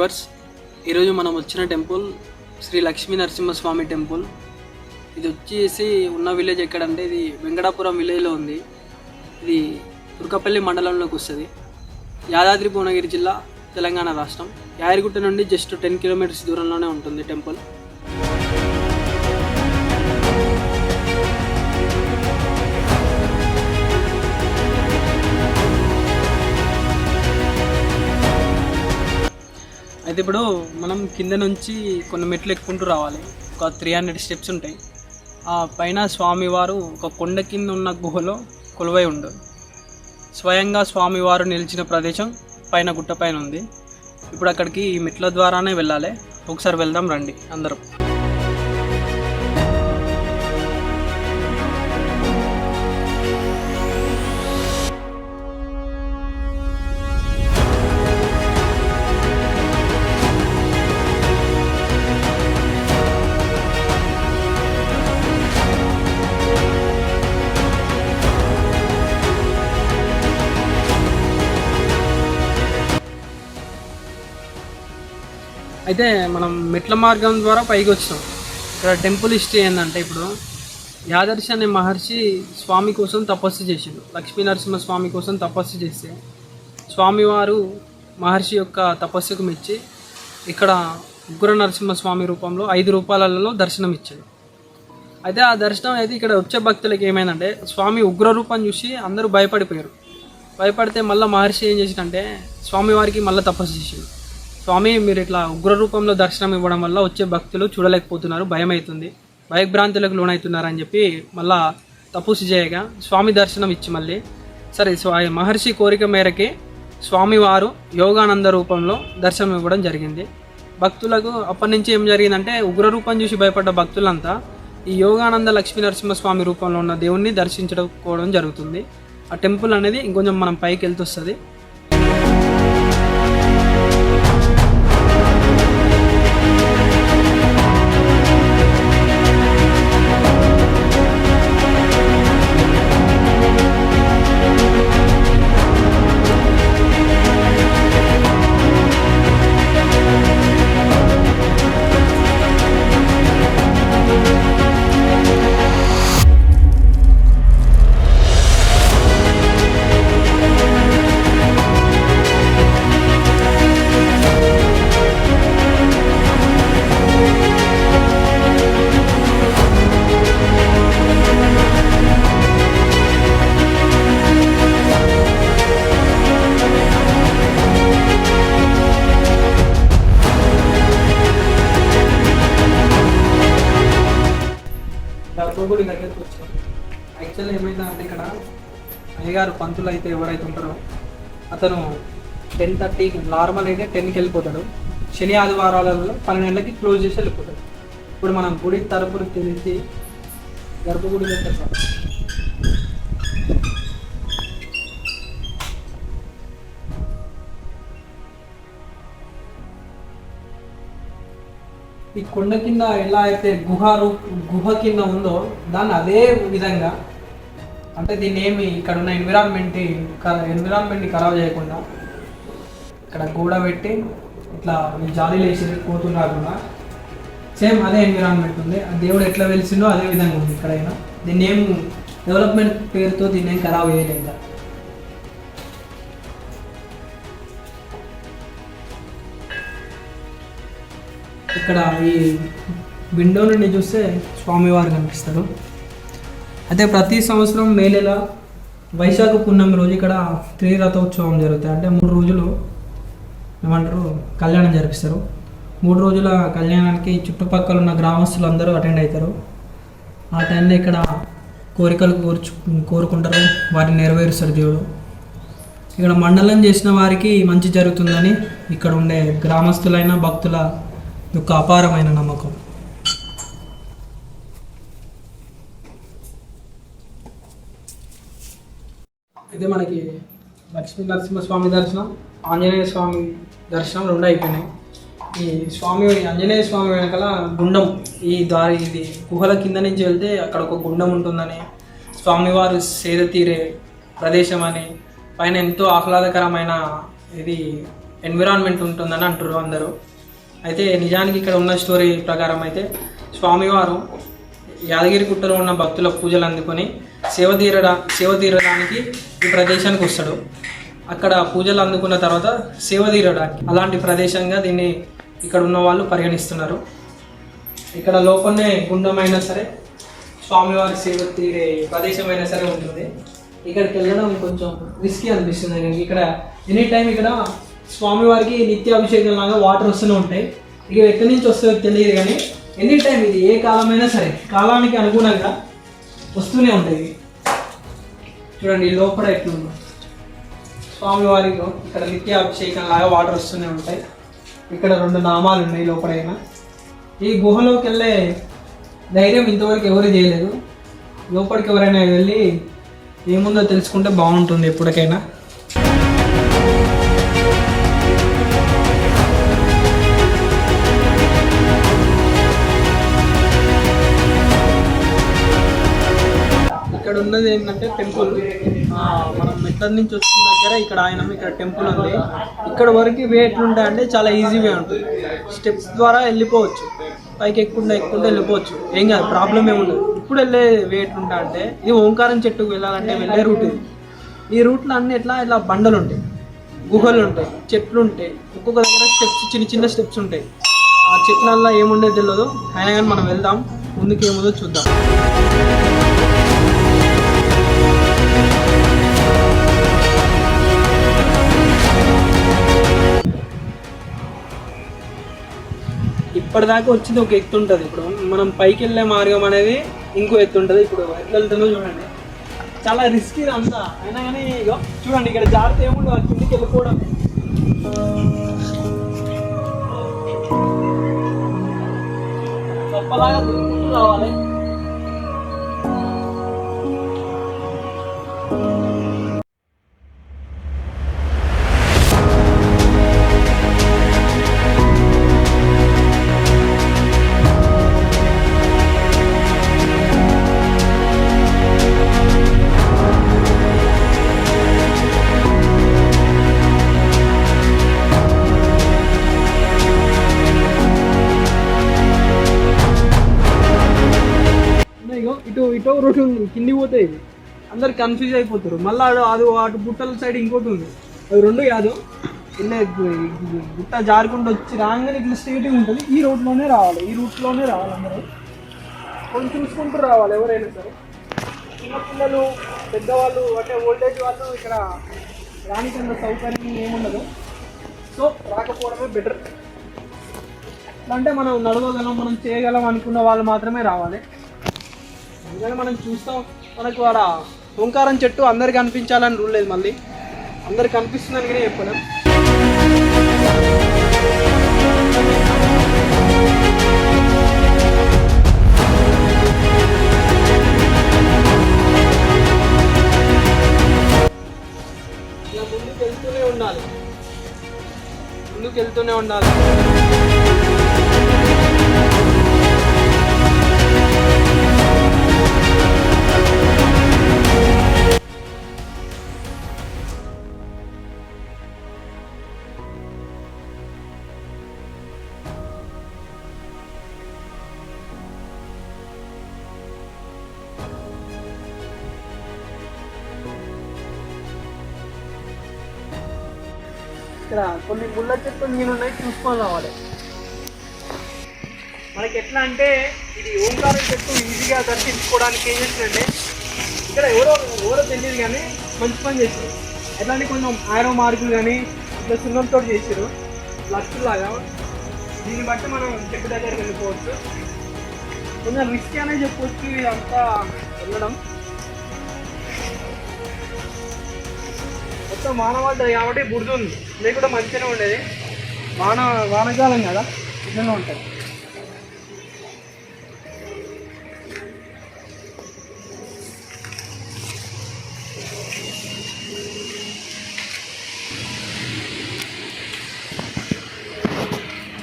Viewers, ఈరోజు మనం వచ్చిన టెంపుల్ శ్రీ లక్ష్మీ నరసింహస్వామి టెంపుల్. ఇది వచ్చేసి ఉన్న విలేజ్ ఎక్కడంటే ఇది వెంకటాపురం విలేజ్లో ఉంది. ఇది తుర్కపల్లి మండలంలోకి వస్తుంది. యాదాద్రి భువనగిరి జిల్లా, తెలంగాణ రాష్ట్రం. యాదగిరిగుట్ట నుండి జస్ట్ 10 కిలోమీటర్స్ దూరంలోనే ఉంటుంది టెంపుల్. అయితే ఇప్పుడు మనం కింద నుంచి కొన్ని మెట్లు ఎక్కుంటూ రావాలి. ఒక 300 స్టెప్స్ ఉంటాయి. ఆ పైన స్వామివారు ఒక కొండ కింద ఉన్న గుహలో కొలువై ఉండు. స్వయంగా స్వామివారు నిలిచిన ప్రదేశం పైన గుట్ట పైన ఉంది. ఇప్పుడు అక్కడికి ఈ మెట్ల ద్వారానే వెళ్ళాలి. ఒకసారి వెళ్దాం రండి అందరం. అయితే మనం మెట్ల మార్గం ద్వారా పైకి వచ్చినాం. ఇక్కడ టెంపుల్ హిస్టరీ ఏంటంటే, ఇప్పుడు యాదర్శి అనే మహర్షి స్వామి కోసం తపస్సు చేసిండు. లక్ష్మీ నరసింహ స్వామి కోసం తపస్సు చేస్తే స్వామివారు మహర్షి యొక్క తపస్సుకు మెచ్చి ఇక్కడ ఉగ్ర నరసింహస్వామి రూపంలో 5 రూపాలలో దర్శనం ఇచ్చాడు. అయితే ఆ దర్శనం అయితే ఇక్కడ వచ్చే భక్తులకి ఏమైందంటే, స్వామి ఉగ్ర రూపం చూసి అందరూ భయపడిపోయారు. భయపడితే మళ్ళీ మహర్షి ఏం చేసిందంటే స్వామివారికి మళ్ళీ తపస్సు చేసిండు. స్వామి, మీరు ఇట్లా ఉగ్ర రూపంలో దర్శనం ఇవ్వడం వల్ల వచ్చే భక్తులు చూడలేకపోతున్నారు, భయం అవుతుంది, భయభ్రాంతులకు లోనవుతున్నారు అని చెప్పి మళ్ళా తపస్సు చేయగా స్వామి దర్శనం ఇచ్చి మళ్ళీ సరే మహర్షి కోరిక మేరకి స్వామివారు యోగానంద రూపంలో దర్శనం ఇవ్వడం జరిగింది. భక్తులకు అప్పటి నుంచి ఏం జరిగిందంటే, ఉగ్ర రూపం చూసి భయపడ్డ భక్తులంతా ఈ యోగానంద లక్ష్మీ నరసింహస్వామి రూపంలో ఉన్న దేవుణ్ణి దర్శించుకోవడం జరుగుతుంది. ఆ టెంపుల్ అనేది ఇంకొంచెం మనం పైకి వెళ్తొస్తుంది. గుడి దగ్గరికి వచ్చాం. యాక్చువల్లీ ఏమైందంటే, ఇక్కడ అయ్యగారు పంతులు అయితే ఎవరైతే ఉంటారో అతను 10:30 నార్మల్ అయితే 10కి వెళ్ళిపోతాడు. శని ఆదివారాలలో 12 క్లోజ్ చేసి వెళ్ళిపోతాడు. ఇప్పుడు మనం గుడి తరపున తెలిసి గర్భగుడి దగ్గర ఈ కొండ కింద ఎలా అయితే గుహ కింద ఉందో దాన్ని అదే విధంగా, అంటే దీన్ని ఏమి ఇక్కడ ఉన్న ఎన్విరాన్మెంట్ని ఖరాబ్ చేయకుండా ఇక్కడ గూడ పెట్టి ఇట్లా జాలీలు వేసి పోతున్నారు. సేమ్ అదే ఎన్విరాన్మెంట్ ఉంది. ఆ దేవుడు ఎట్లా వెలిసిందో అదే విధంగా ఉంది ఇక్కడైనా. దీన్ని ఏం డెవలప్మెంట్ పేరుతో దీన్ని ఏం ఖరాబ్ చేయలేదు. ఇక్కడ ఈ విండో నుండి చూస్తే స్వామివారు కనిపిస్తారు. అయితే ప్రతి సంవత్సరం మే నెల వైశాఖ పున్నమి రోజు ఇక్కడ త్రిరథోత్సవం జరుగుతాయి. అంటే 3 రోజులు ఏమంటారు కళ్యాణం జరిపిస్తారు. 3 రోజుల కళ్యాణానికి చుట్టుపక్కల ఉన్న గ్రామస్తులు అందరూ అటెండ్ అవుతారు. ఆ టైంలో ఇక్కడ కోరికలు కోరుకుంటారు, వాటిని నెరవేరుస్తారు దేవుడు. ఇక్కడ మండలం చేసిన వారికి మంచి జరుగుతుందని ఇక్కడ ఉండే గ్రామస్తులైన భక్తుల యొక్క అపారమైన నమ్మకం. అయితే మనకి లక్ష్మీ నరసింహస్వామి దర్శనం, ఆంజనేయ స్వామి దర్శనం 2 అయిపోయినాయి. ఈ స్వామి ఆంజనేయ స్వామి వెనకాల గుండం, ఈ దారి ఇది గుహల కింద నుంచి వెళ్తే అక్కడ ఒక గుండం ఉంటుందని, స్వామివారు సేద తీరే ప్రదేశం అని, పైన ఎంతో ఆహ్లాదకరమైన ఇది ఎన్విరాన్మెంట్ ఉంటుందని అంటారు అందరూ. అయితే నిజానికి ఇక్కడ ఉన్న స్టోరీ ప్రకారం అయితే స్వామివారు యాదగిరిగుట్టలో ఉన్న భక్తుల పూజలు అందుకొని సేవ తీరడానికి ఈ ప్రదేశానికి వస్తాడు. అక్కడ పూజలు అందుకున్న తర్వాత సేవ తీరడానికి అలాంటి ప్రదేశంగా దీన్ని ఇక్కడ ఉన్న వాళ్ళు పరిగణిస్తున్నారు. ఇక్కడ లోపలనే గుండమైనా సరే స్వామివారి సేవ తీరే ప్రదేశమైనా సరే ఉంటుంది. ఇక్కడికి వెళ్ళడం కొంచెం రిస్కీ అనిపిస్తుంది. ఇక్కడ ఎనీ టైం ఇక్కడ స్వామివారికి నిత్యాభిషేకం లాగా వాటర్ వస్తూనే ఉంటాయి. ఇక ఎక్కడి నుంచి వస్తుందో తెలియదు, కానీ ఎనీ టైం ఇది ఏ కాలమైనా సరే కాలానికి అనుగుణంగా వస్తూనే ఉంటాయి. చూడండి లోపల ఎట్లుందో స్వామివారికి ఇక్కడ నిత్యాభిషేకం లాగా వాటర్ వస్తూనే ఉంటాయి. ఇక్కడ 2 నామాలు ఉన్నాయి లోపలైనా. ఈ గుహలోకి వెళ్ళే ధైర్యం ఇంతవరకు ఎవరు చేయలేదు. లోపలికి ఎవరైనా వెళ్ళి ఏముందో తెలుసుకుంటే బాగుంటుంది ఎప్పటికైనా. ఇక్కడ ఉన్నది ఏంటంటే టెంపుల్. మనం మెట్ల నుంచి వచ్చిన దగ్గర ఇక్కడ టెంపుల్ ఉంది. ఇక్కడ వరకు వే ఎట్లుంటాయంటే చాలా ఈజీ వే ఉంటుంది. స్టెప్స్ ద్వారా వెళ్ళిపోవచ్చు, పైకి ఎక్కుంటే వెళ్ళిపోవచ్చు, ఏం కాదు, ప్రాబ్లం ఏముండదు. ఇప్పుడు వెళ్ళే వే ఎట్లుంటా అంటే ఇది ఓంకారం చెట్టుకు వెళ్ళాలంటే వెళ్ళే రూట్ ఇది. ఈ రూట్లో అన్ని ఇలా బండలు ఉంటాయి, గుహలు ఉంటాయి, చెట్లు ఉంటాయి. ఒక్కొక్క దగ్గర స్టెప్స్, చిన్న స్టెప్స్ ఉంటాయి. ఆ చెట్లల్లో ఏముండేది తెలియదు. అయినా కానీ మనం వెళ్దాం, ముందుకు ఏముందో చూద్దాం. ఇప్పటిదాకా వచ్చింది ఒక ఎత్తు ఉంటుంది. ఇప్పుడు మనం పైకి వెళ్ళే మార్గం అనేది ఇంకో ఎత్తు ఉంటుంది. ఇప్పుడు ఎట్లా వెళ్తుందో చూడండి, చాలా రిస్క్ ఇది అంతా. అయినా కానీ చూడండి ఇక్కడ జాగ్రత్త ఏముండదు, కిందికి వెళ్ళిపోవడం. గొప్పలాగా రావాలి. ఇటో రూట్ ఉంది, కింది పోతే ఇది అందరు కన్ఫ్యూజ్ అయిపోతారు. మళ్ళీ అటు బుట్టల సైడ్ ఇంకోటి ఉంది, అవి 2 కాదు. ఇలా గుట్ట జారుకుంటూ వచ్చి రాగానే ఇట్లా స్ట్రైట్గా ఉంటుంది. ఈ రూట్లోనే రావాలి అందరూ కొంచెం చూసుకుంటూ రావాలి. ఎవరైనా సరే, చిన్నపిల్లలు, పెద్దవాళ్ళు, అంటే ఓల్డేజ్ వాళ్ళు ఇక్కడ రానికి అంత సౌకర్యం ఏముండదు. సో రాకపోవడమే బెటర్. అంటే మనం నడవగలం, మనం చేయగలం అనుకున్న వాళ్ళు మాత్రమే రావాలి. ఎందుకంటే మనం చూస్తాం, మనకు ఆడ ఓంకారం చెట్టు అందరికి కనిపించాలని రూల్ లేదు. మళ్ళీ అందరికి కనిపిస్తుందని కూడా చెప్పలేం. ఇలా ముందుకు వెళ్తూనే ఉండాలి. ఇక్కడ కొన్ని ముళ్ళ చెట్లు నేనున్నాయి, చూసుకొని రావాలి. మనకి ఎట్లా అంటే ఇది ఓంకారం చెట్టు ఈజీగా దర్శించుకోవడానికి ఏం చేసిందంటే ఇక్కడ ఎవరో తెలియదు కానీ మంచి పని చేశారు. ఎట్లా అంటే కొంచెం ఆరో మార్కులు కానీ ఇట్లా సున్నంతో చేశారు లక్షలాగా. దీన్ని బట్టి మనం చెట్టు దగ్గరికి వెళ్ళిపోవచ్చు. కొంచెం రిస్క్ అనే చెప్పవచ్చు ఇదంతా వెళ్ళడం. మొత్తం వానపడ్డది కాబట్టి బురద లేకుండా మంచిగానే ఉండేది. వానకాలం కదా, ఇట్లనే ఉంటుంది.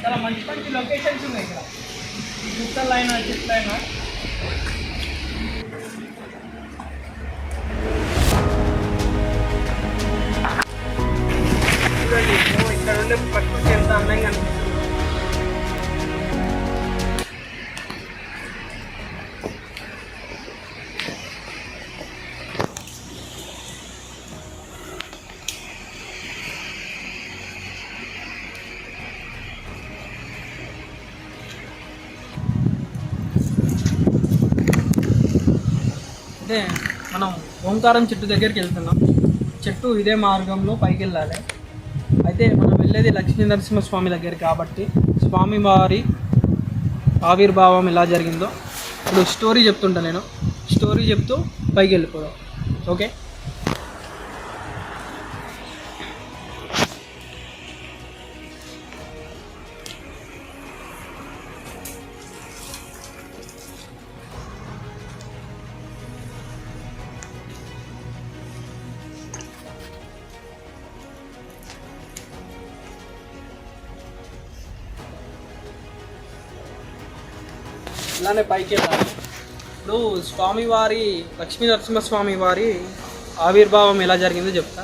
చాలా మంచి లొకేషన్స్ ఉన్నాయి ఇక్కడ, గుట్టలైనా చెట్లైనా. చూడండి ఇక్కడ ఉండే ప్రకృతి ఎంత అందంగా అనిపిస్తుంది. అంటే మనం ఓంకారం చెట్టు దగ్గరికి వెళ్తున్నాం. చెట్టు ఇదే మార్గంలో పైకి వెళ్ళాలి. అయితే మనం వెళ్ళేది లక్ష్మీ నరసింహస్వామి దగ్గర కాబట్టి స్వామివారి ఆవిర్భావం ఎలా జరిగిందో ఇప్పుడు స్టోరీ చెప్తుంటా. నేను స్టోరీ చెప్తూ పైకి వెళ్ళిపోదాం. ఓకే, ఇలానే పైకి వెళ్ళాలి. ఇప్పుడు స్వామివారి లక్ష్మీ నరసింహస్వామి వారి ఆవిర్భావం ఎలా జరిగిందో చెప్తా.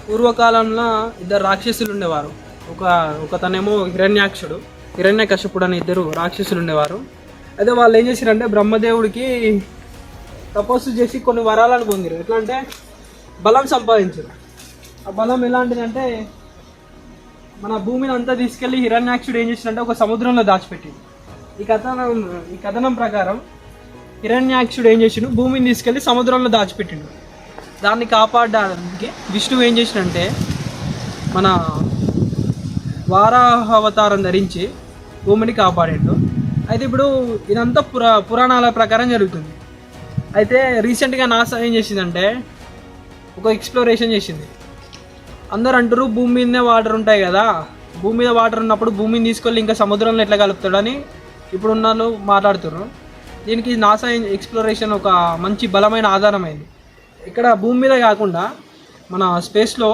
పూర్వకాలంలో ఇద్దరు రాక్షసులు ఉండేవారు. ఒకతనేమో హిరణ్యకశిపుడు అని ఇద్దరు రాక్షసులు ఉండేవారు. అయితే వాళ్ళు ఏం చేశారంటే బ్రహ్మదేవుడికి తపస్సు చేసి కొన్ని వరాలను పొందారు. ఎట్లా అంటే బలం సంపాదించారు. ఆ బలం ఎలాంటిదంటే మన భూమిని అంతా తీసుకెళ్ళి హిరణ్యాక్షుడు ఏం చేసినంటే ఒక సముద్రంలో దాచిపెట్టింది. ఈ కథనం ప్రకారం హిరణ్యాక్షుడు ఏం చేసిండు, భూమిని తీసుకెళ్ళి సముద్రంలో దాచిపెట్టిండు. దాన్ని కాపాడడానికి విష్ణువు ఏం చేసినంటే మన వారాహ అవతారం ధరించి భూమిని కాపాడిండు. అయితే ఇప్పుడు ఇదంతా పురాణాల ప్రకారం జరుగుతుంది. అయితే రీసెంట్గా నాసా ఏం చేసిందంటే ఒక ఎక్స్ప్లోరేషన్ చేసింది. అందరు అంటారు భూమి మీదనే వాటర్ ఉంటాయి కదా, భూమి మీద వాటర్ ఉన్నప్పుడు భూమిని తీసుకెళ్ళి ఇంకా సముద్రంలో ఎట్లా కలుపుతాడని ఇప్పుడున్న వాళ్ళు మాట్లాడుతున్నారు. దీనికి నాసా ఎక్స్ప్లోరేషన్ ఒక మంచి బలమైన ఆధారమైంది. ఇక్కడ భూమి మీద కాకుండా మన స్పేస్లో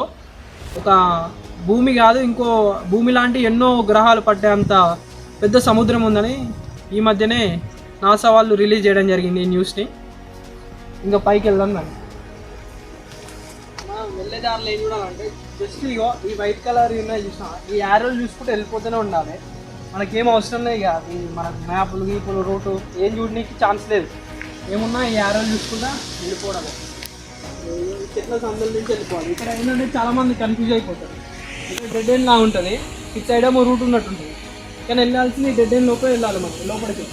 ఒక భూమి కాదు ఇంకో భూమి లాంటి ఎన్నో గ్రహాలు పట్టేంత పెద్ద సముద్రం ఉందని ఈ మధ్యనే నాసా వాళ్ళు రిలీజ్ చేయడం జరిగింది ఈ న్యూస్ని. ఇంకా పైకి వెళ్దాం. దాన్ని వెళ్ళేదారులు ఏం చూడాలంటే జస్ట్ ఇగో ఈ వైట్ కలర్ ఉన్నాయి చూసిన ఈ యారోలు చూసుకుంటూ వెళ్ళిపోతూనే ఉండాలి. మనకేం అవసరం లేదు ఇక మనకు మ్యాప్లు గీపులు రూటు ఏం చూడడానికి ఛాన్స్ లేదు. ఏమున్నా ఈ యారోలు చూసుకుంటా వెళ్ళిపోవడమే. చెట్ల సందుల నుంచి వెళ్ళిపోవాలి. ఇక్కడ ఏంటంటే చాలామంది కన్ఫ్యూజ్ అయిపోతారు. ఇక్కడ డెడ్ ఎండ్ లా ఉంటుంది, ఇటు సైడ్ ఏమో రూట్ ఉన్నట్టుంటుంది. కానీ వెళ్ళాల్సింది డెడ్ ఎండ్ లోపల వెళ్ళాలి. మనకి లోపలికి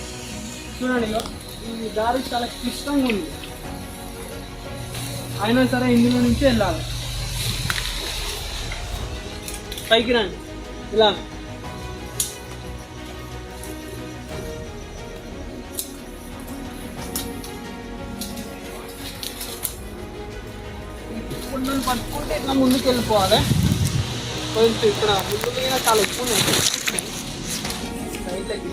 చూడండి ఇక ఈ దారి చాలా క్లిష్టంగా ఉంది. అయినా సరే ఇందులో నుంచి వెళ్ళాలి. పైకి రండి ఇలా. కొంచెం పట్టుకుంటే ఇట్లా ముందుకు వెళ్ళిపోవాలి. కొంచెం ఇక్కడ ముందు మీద చాలా ఎక్కువ ఉన్నాయి రైట్లకి.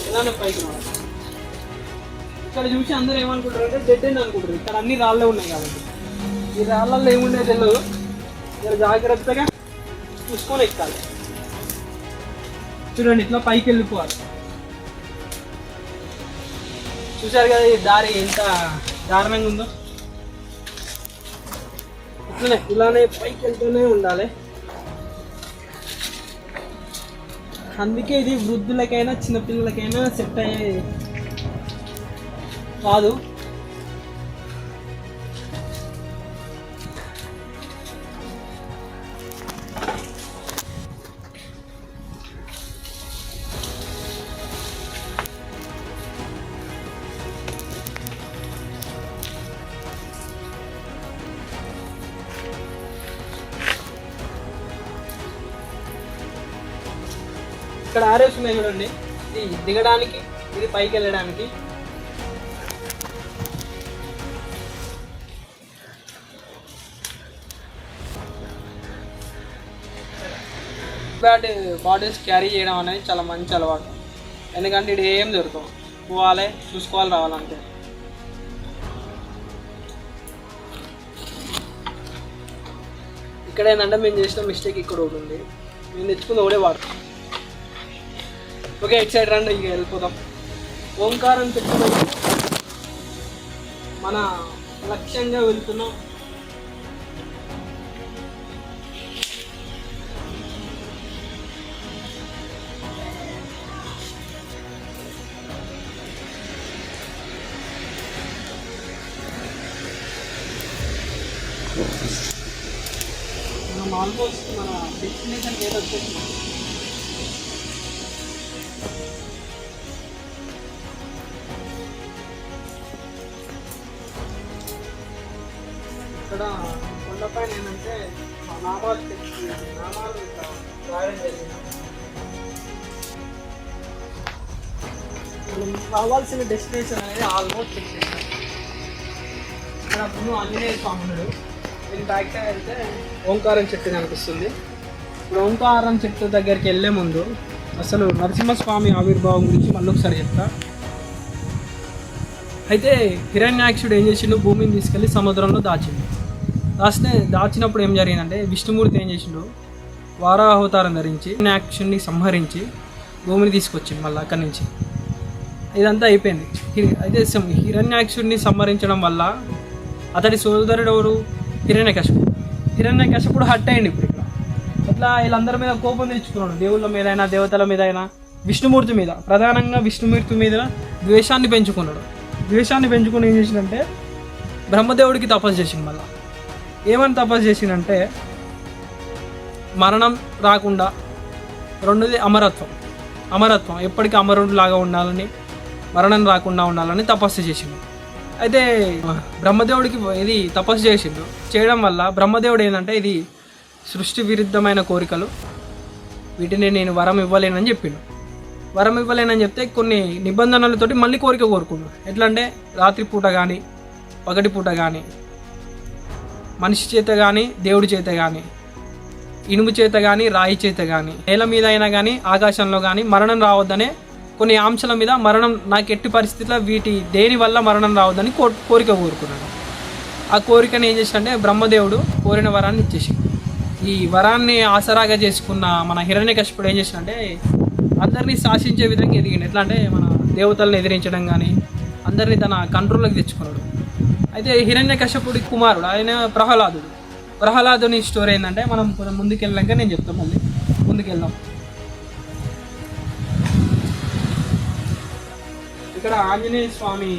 ఇలానే పైకి రావాలి. ఇక్కడ చూసి అందరూ ఏమనుకుంటారు అంటే డెడ్ ఎండ్ అనుకుంటారు. ఇక్కడ అన్ని రాళ్ళే ఉన్నాయి కాబట్టి ఈ రాళ్ళల్లో ఏముండేది తెలియదు. ఇక్కడ జాగ్రత్తగా చూసుకొని ఎక్కాలి. చూడండి ఇట్లా పైకి వెళ్ళిపోవాలి. చూసారు కదా ఈ దారి ఎంత దారుణంగా ఉందో. ఇలానే పైకి వెళ్తూనే ఉండాలి. అందుకే ఇది వృద్ధులకైనా చిన్నపిల్లలకైనా సెట్ అయ్యే కాదు. ఇక్కడ ఆరేస్ ఉన్నాయి చూడండి, ఇది దిగడానికి ఇది పైకి వెళ్ళడానికి. బాడీస్ క్యారీ చేయడం అనేది చాలా మంచి అలవాటు. ఎందుకంటే ఇది ఏం దొరకవు, పోవాలి చూసుకోవాలి రావాలంటే. ఇక్కడ ఏంటంటే మేము చేసిన మిస్టేక్ ఇక్కడ ఒకటి ఉంది, మేము తెచ్చుకుంది ఒకటే వాడు. ఓకే ఇటు సైడ్ రండి, ఇక వెళ్ళిపోతాం. ఓంకారం చెప్తున్నాం, మన లక్ష్యంగా వెళ్తున్నాం. ఆల్మోస్ట్ మన డెస్టినేషన్ ఏదో వచ్చేసింది. ఇక్కడ కొండపైన ఏంటంటే నామాలు రాయడం జరిగింది. మనం కావాల్సిన డెస్టినేషన్ అనేది ఆల్మోస్ట్ వచ్చేసాం. ఇక్కడ ముందు ఆంజనేయ స్వామి ఉన్నాడు. దీని బ్యాక్ సైడ్ అయితే ఓంకారం చెట్టు కనిపిస్తుంది. ఇప్పుడు ఓంకారం చెట్టు దగ్గరికి వెళ్ళే ముందు అసలు నరసింహస్వామి ఆవిర్భావం గురించి మళ్ళీ ఒకసారి చెప్తా. అయితే హిరణ్యాక్షుడు ఏం చేసిండు, భూమిని తీసుకెళ్ళి సముద్రంలో దాచినప్పుడు ఏం జరిగిందంటే విష్ణుమూర్తి ఏం చేసిండు, వారాహ అవతారం ధరించి హిరణ్యాక్షుడిని సంహరించి భూమిని తీసుకొచ్చింది మళ్ళీ అక్కడి నుంచి. ఇదంతా అయిపోయింది. అయితే హిరణ్యాక్షుడిని సంహరించడం వల్ల అతడి సోదరుడు ఎవరు, హిరణ్యకశిపుడు హట్ అయ్యింది. ఇప్పుడు ఇక్కడ అట్లా వీళ్ళందరి మీద కోపం తెచ్చుకున్నాడు, దేవుళ్ళ మీద అయినా దేవతల మీద అయినా విష్ణుమూర్తి మీద, ప్రధానంగా విష్ణుమూర్తి మీద ద్వేషాన్ని పెంచుకున్నాడు. ద్వేషాన్ని పెంచుకుని ఏం చేసిందంటే బ్రహ్మదేవుడికి తపస్సు చేసింది. మళ్ళీ ఏమని తపస్సు చేసిందంటే మరణం రాకుండా, రెండోది అమరత్వం ఎప్పటికీ అమరుడిలాగా ఉండాలని, మరణం రాకుండా ఉండాలని తపస్సు చేసిండు. అయితే బ్రహ్మదేవుడికి ఇది తపస్సు చేయడం వల్ల బ్రహ్మదేవుడు ఏంటంటే ఇది సృష్టి విరుద్ధమైన కోరికలు, వీటిని నేను వరం ఇవ్వలేనని చెప్పిండు. వరం ఇవ్వలేనని చెప్తే కొన్ని నిబంధనలతోటి మళ్ళీ కోరిక కోరుకున్నాడు. ఎట్లా అంటే రాత్రిపూట కానీ పగటిపూట కానీ, మనిషి చేత కానీ దేవుడి చేత కానీ, ఇనుము చేత కానీ రాయి చేత కానీ, నేల మీద అయినా కానీ ఆకాశంలో కానీ మరణం రావద్దనే కొన్ని అంశాల మీద మరణం నాకు ఎట్టి పరిస్థితుల్లో వీటి దేని వల్ల మరణం రావద్దని కోరిక కోరుకున్నాడు. ఆ కోరికని ఏం చేసిందంటే బ్రహ్మదేవుడు కోరిన వరాన్ని ఇచ్చేసి, ఈ వరాన్ని ఆసరాగా చేసుకున్న మన హిరణ్యకశిపుడు ఏం చేసిందంటే అందరినీ శాసించే విధంగా ఎదిగిండు. ఎట్లా అంటే మన దేవతలను ఎదిరించడం కానీ అందరినీ తన కంట్రోల్లోకి తెచ్చుకున్నాడు. అయితే హిరణ్యకశిపుడి కుమారుడు ఆయన ప్రహ్లాదుని స్టోరీ ఏంటంటే మనం ముందుకెళ్ళాక నేను చెప్తాను. మళ్ళీ ముందుకెళ్దాం. ఇక్కడ ఆంజనేయ స్వామి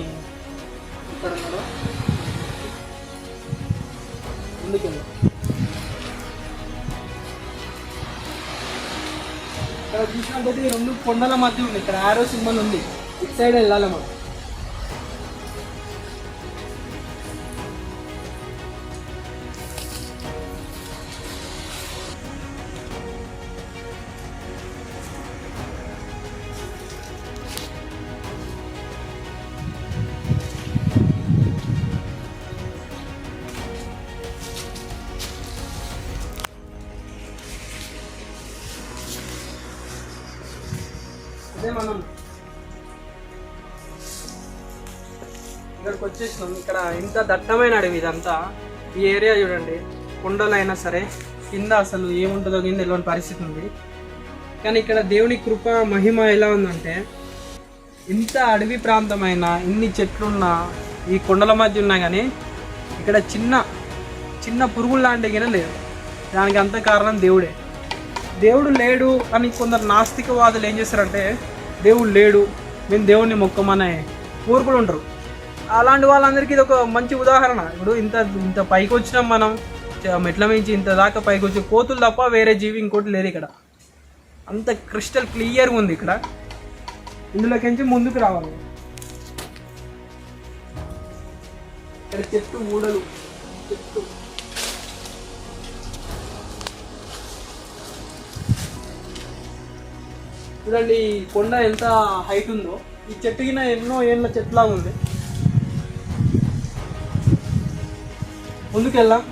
ఇక్కడ ఉన్నాడు, ముందుకెళ్దాం. ఇక్కడ చూసినట్టు రెండు కొండల మధ్య ఉంది, ఇక్కడ ఆరో సింబల్ ఉంది, ఇటు సైడ్ వెళ్ళాలి మనం. అదే మనం ఇక్కడికి వచ్చేసినాం. ఇక్కడ ఇంత దట్టమైన అడవి ఇదంతా. ఈ ఏరియా చూడండి, కొండలైనా సరే కింద అసలు ఏముంటుందో కింద తెలియని పరిస్థితి ఉంది. కానీ ఇక్కడ దేవుని కృప మహిమ ఎలా ఉందంటే ఇంత అడవి ప్రాంతమైన ఇన్ని చెట్లున్నా ఈ కొండల మధ్య ఉన్నా కానీ ఇక్కడ చిన్న చిన్న పురుగులు లాంటి గిన లేదు. దానికి అంత కారణం దేవుడే. దేవుడు లేడు అని కొందరు నాస్తికవాదులు ఏం చేస్తారంటే దేవుడు లేడు, మేము దేవుడిని మొక్కమనే కోరుకులు ఉంటారు. అలాంటి వాళ్ళందరికీ ఇది ఒక మంచి ఉదాహరణ. ఇప్పుడు ఇంత పైకి వచ్చినాం మనం, మెట్ల మించి ఇంత దాకా పైకి వచ్చి కోతులు తప్ప వేరే జీవి ఇంకోటి లేదు ఇక్కడ. అంత క్రిస్టల్ క్లియర్గా ఉంది ఇక్కడ. ఇందులోకించి ముందుకు రావాలి. ఇక్కడ చెట్టు ఊడలు, చెట్టు చూడండి, ఈ కొండ ఎంత హైట్ ఉందో. ఈ చెట్టు కింద ఎన్నో ఏళ్ళ చెట్లా ఉంది. ముందుకెళ్దాం.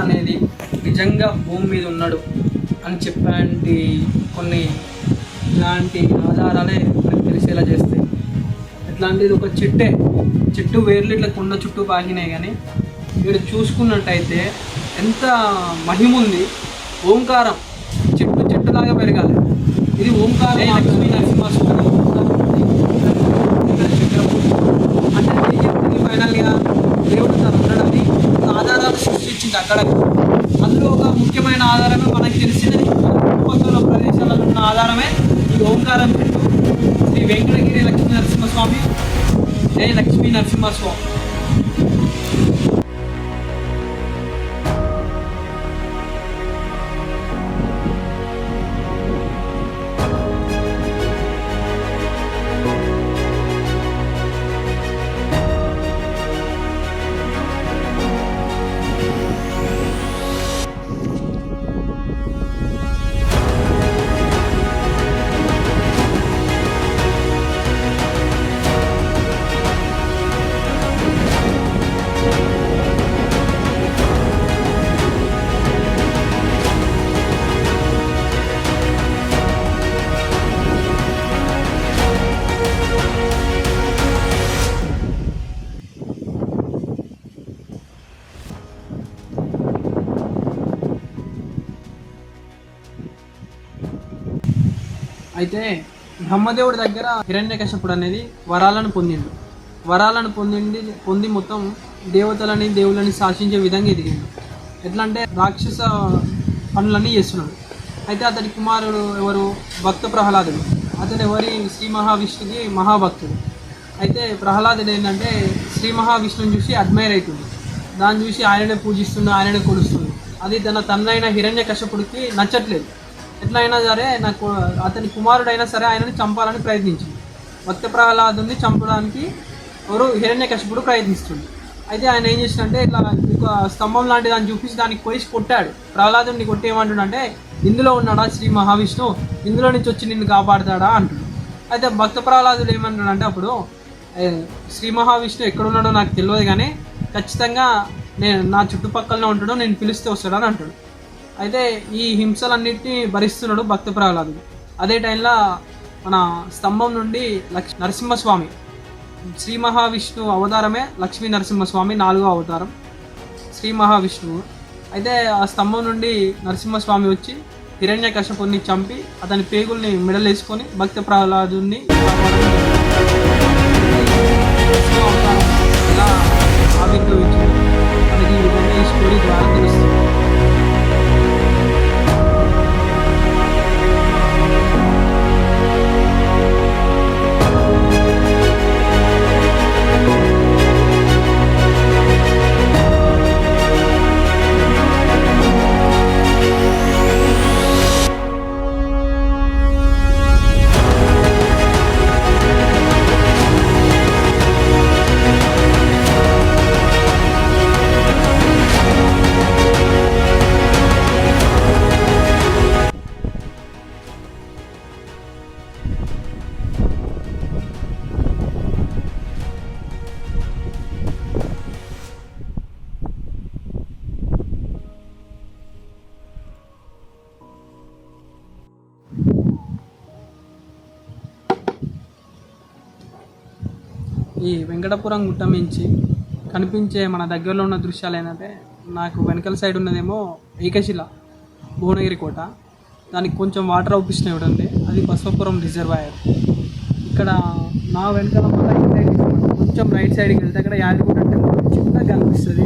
అనేది నిజంగా భూమి మీద ఉన్నాడు అని చెప్పండి కొన్ని ఇలాంటి ఆధారాలే మనకు తెలిసేలా చేస్తాయి. ఎట్లాంటిది ఒక చెట్టు వేర్లు ఇట్లా కొండ చుట్టూ పాకినాయి. కానీ ఇక్కడ చూసుకున్నట్టయితే ఎంత మహిమ ఉంది. ఓంకారం చెట్టులాగా పెరగాలి. ఇది ఓంకారం. లక్ష్మీ నరసింహస్వామి ఫైనల్గా దేవుడు తను ఉండడని ఆధారాలు సృష్టించింది అక్కడ. అందులో ఒక ముఖ్యమైన ఆధారమే మనకు తెలిసినది చుట్టుపక్కల ప్రదేశాలలో ఉన్న ఆధారమే ఈ ఓంకారం చెట్టు, శ్రీ వెంకటగిరి లక్ష్మీ నరసింహస్వామి, జై లక్ష్మీ నరసింహస్వామి. అయితే బ్రహ్మదేవుడి దగ్గర హిరణ్యకశపుడు అనేది వరాలను పొంది మొత్తం దేవతలని దేవులని శాసించే విధంగా ఎదిగిండు. ఎట్లా అంటే రాక్షస పనులన్నీ చేస్తున్నాడు. అయితే అతడి కుమారుడు ఎవరు, భక్త ప్రహ్లాదుడు. అతడు ఎవరి, శ్రీ మహావిష్ణుకి మహాభక్తుడు. అయితే ప్రహ్లాదుడు ఏంటంటే శ్రీ మహావిష్ణుని చూసి అడ్మైర్ అవుతుంది. దాన్ని చూసి ఆయననే పూజిస్తుంది, ఆయననే కొలుస్తుంది. అది తన తండ్రైన హిరణ్యకశపుడికి నచ్చట్లేదు. ఎట్లా అయినా సరే నాకు అతని కుమారుడైనా సరే ఆయనని చంపాలని ప్రయత్నించింది. భక్త ప్రహ్లాదుని చంపడానికి ఎవరు, హిరణ్యకశపుడు ప్రయత్నిస్తుంది. అయితే ఆయన ఏం చేసిందంటే ఇట్లా ఒక స్తంభం లాంటి దాన్ని చూపించి దానికి పోయి కొట్టాడు. ప్రహ్లాదుని కొట్టి ఏమంటుండంటే, ఇందులో ఉన్నాడా శ్రీ మహావిష్ణు, ఇందులో నుంచి వచ్చి నిన్ను కాపాడుతాడా అంటున్నాడు. అయితే భక్త ప్రహ్లాదుడు ఏమంటాడంటే అప్పుడు, శ్రీ మహావిష్ణు ఎక్కడున్నాడో నాకు తెలియదు కానీ ఖచ్చితంగా నా చుట్టుపక్కలనే ఉంటాడు, నేను పిలిస్తే వస్తాడని అంటాడు. అయితే ఈ హింసలన్నింటినీ భరిస్తున్నాడు భక్త ప్రహ్లాదుడు. అదే టైంలో మన స్తంభం నుండి నరసింహస్వామి, శ్రీ మహావిష్ణువు అవతారమే లక్ష్మీ నరసింహస్వామి, 4వ అవతారం శ్రీ మహావిష్ణువు. అయితే ఆ స్తంభం నుండి నరసింహస్వామి వచ్చి హిరణ్యకశపుని చంపి అతని పేగుల్ని మెడలేసుకొని భక్త ప్రహ్లాదుని ఇలా ఆవిర్భవించాడు. మనకి ఈ విధంగా ఈ స్టోరీ ద్వారా తెలుస్తుంది. ఈ వెంకటపురం గుట్ట మించి కనిపించే మన దగ్గరలో ఉన్న దృశ్యాలు ఏంటంటే, నాకు వెనకాల సైడ్ ఉన్నదేమో ఏకశిల భువనగిరి కోట, దానికి కొంచెం వాటర్ అవుపిస్తున్నాయి చూడండి, అది బసవపురం రిజర్వాయర్. ఇక్కడ నా వెనకాల మళ్ళీ ఈ సైడ్ కొంచెం రైట్ సైడ్కి వెళ్తే అక్కడ యాదగిరి అంటే చిన్నగా కనిపిస్తుంది.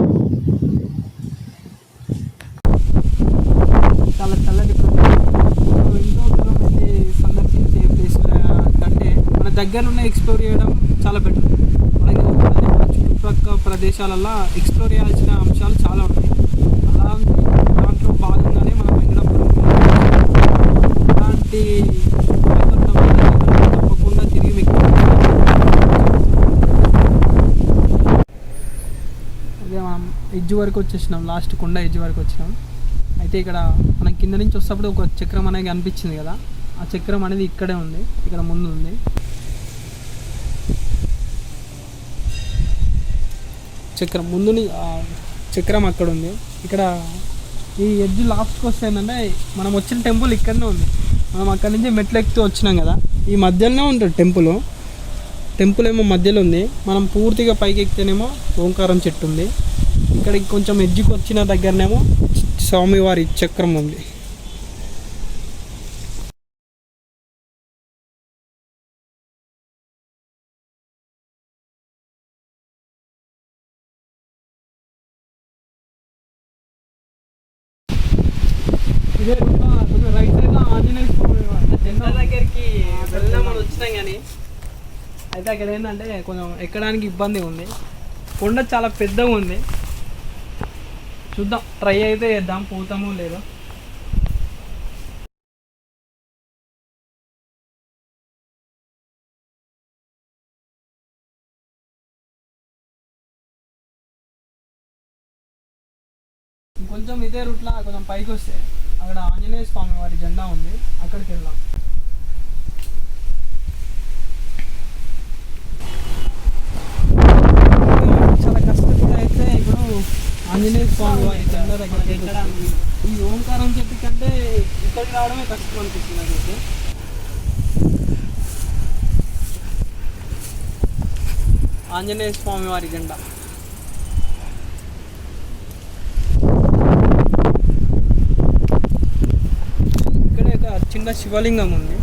చాలా చల్లటి ఎంతో దూరం వెళ్ళి సందర్శించే ప్లేసుల కంటే మన దగ్గర ఉన్న ఎక్స్ప్లోర్ చేయడం చాలా బెటర్. అలాగే మన చుట్టుపక్కల ప్రదేశాలలో ఎక్స్ప్లోర్ చేయాల్సిన అంశాలు చాలా ఉంటాయి. దాంట్లో భాగంగానే మనం వెంకటపురం అలాంటి తప్పకుండా తిరిగి అదే మనం ఎడ్జ్ వరకు వచ్చేసినాం, లాస్ట్ కొండ ఎడ్జ్ వరకు వచ్చినాం. అయితే ఇక్కడ మనం కింద నుంచి వస్తేప్పుడు ఒక చక్రం అనేది అనిపించింది కదా, ఆ చక్రం అనేది ఇక్కడే ఉంది, ఇక్కడ ముందు ఉంది. చక్రం ముందు చక్రం అక్కడ ఉంది. ఇక్కడ ఈ ఎడ్జ్ లాస్ట్కి వస్తే ఏంటంటే మనం వచ్చిన టెంపుల్ ఇక్కడనే ఉంది. మనం అక్కడి నుంచి మెట్లు ఎక్కుతూ వచ్చినాం కదా, ఈ మధ్యలోనే ఉంటుంది టెంపుల్ ఏమో మధ్యలో ఉంది. మనం పూర్తిగా పైకి ఎక్కితేనేమో ఓంకారం చెట్టు ఉంది. ఇక్కడికి కొంచెం ఎడ్జ్కి వచ్చిన దగ్గరనేమో స్వామివారి చక్రం ఉంది. ఇదే రూట్లో కొంచెం రైట్ సైడ్లో ఆంజనేయ స్వామి జెండా దగ్గరికి వెళ్దామని వచ్చినాం కానీ అయితే అక్కడ ఏంటంటే కొంచెం ఎక్కడానికి ఇబ్బంది ఉంది. కొండ చాలా పెద్దగా ఉంది. చూద్దాం, ట్రై అయితే చేద్దాం, పోతామో లేదో. కొంచెం ఇదే రూట్లో కొంచెం పైకి వస్తే అక్కడ ఆంజనేయ స్వామి వారి జెండా ఉంది, అక్కడికి వెళ్దాం. చాలా కష్టపడి అయితే ఇప్పుడు ఆంజనేయ స్వామి వారి జెండా దగ్గర ఈ ఓంకారం చెప్పి కంటే ఇక్కడికి రావడమే కష్టం అనిపిస్తుంది నాకైతే. ఆంజనేయ స్వామి వారి జెండా చిన్న శివలింగం ఉంది.